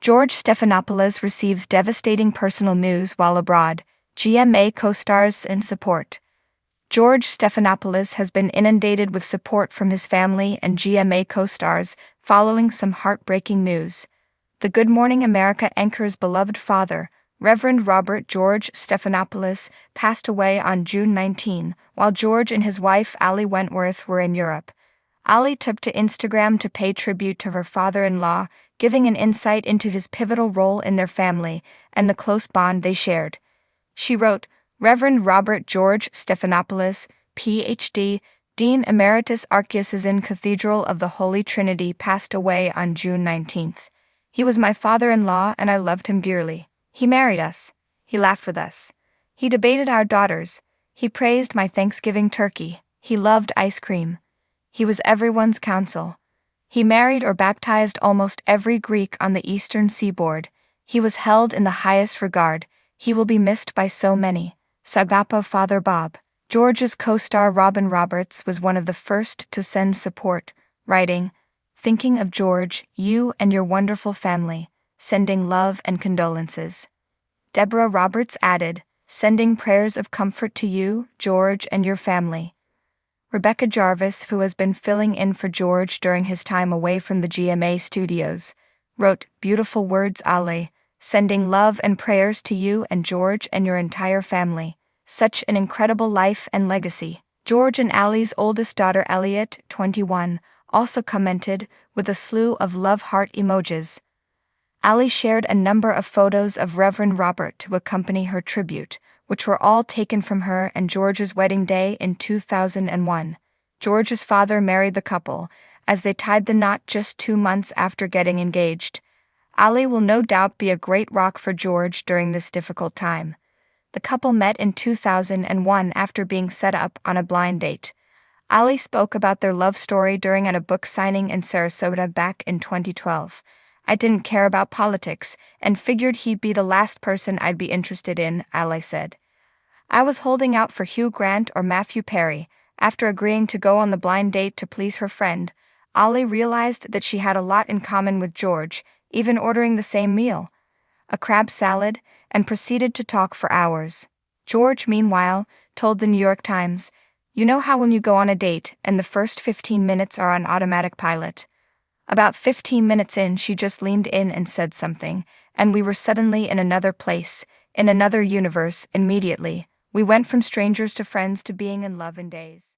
George Stephanopoulos receives devastating personal news while abroad. GMA co-stars in support. George Stephanopoulos has been inundated with support from his family and GMA co-stars following some heartbreaking news. The Good Morning America anchor's beloved father, Reverend Robert George Stephanopoulos, passed away on June 19, while George and his wife Allie Wentworth were in Europe. Allie took to Instagram to pay tribute to her father-in-law, giving an insight into his pivotal role in their family and the close bond they shared. She wrote, "Reverend Robert George Stephanopoulos, Ph.D., Dean Emeritus Archdiocese Cathedral of the Holy Trinity, passed away on June 19. He was my father-in-law and I loved him dearly. He married us. He laughed with us. He debated our daughters. He praised my Thanksgiving turkey. He loved ice cream. He was everyone's counsel. He married or baptized almost every Greek on the eastern seaboard. He was held in the highest regard. He will be missed by so many. Sagapo Father Bob." George's co-star Robin Roberts was one of the first to send support, writing, "Thinking of George, you and your wonderful family, sending love and condolences." Deborah Roberts added, "Sending prayers of comfort to you, George, and your family." Rebecca Jarvis, who has been filling in for George during his time away from the GMA studios, wrote, "Beautiful words, Ale, sending love and prayers to you and George and your entire family. Such an incredible life and legacy." George and Allie's oldest daughter Elliot, 21, also commented with a slew of love heart emojis. Allie shared a number of photos of Reverend Robert to accompany her tribute, which were all taken from her and George's wedding day in 2001. George's father married the couple, as they tied the knot just 2 months after getting engaged. Allie will no doubt be a great rock for George during this difficult time. The couple met in 2001 after being set up on a blind date. Allie spoke about their love story during a book signing in Sarasota back in 2012. "I didn't care about politics, and figured he'd be the last person I'd be interested in," Allie said. "I was holding out for Hugh Grant or Matthew Perry." After agreeing to go on the blind date to please her friend, Allie realized that she had a lot in common with George, even ordering the same meal, a crab salad, and proceeded to talk for hours. George, meanwhile, told the New York Times, "You know how when you go on a date and the first 15 minutes are on automatic pilot? About 15 minutes in, she just leaned in and said something, and we were suddenly in another place, in another universe, immediately. We went from strangers to friends to being in love in days."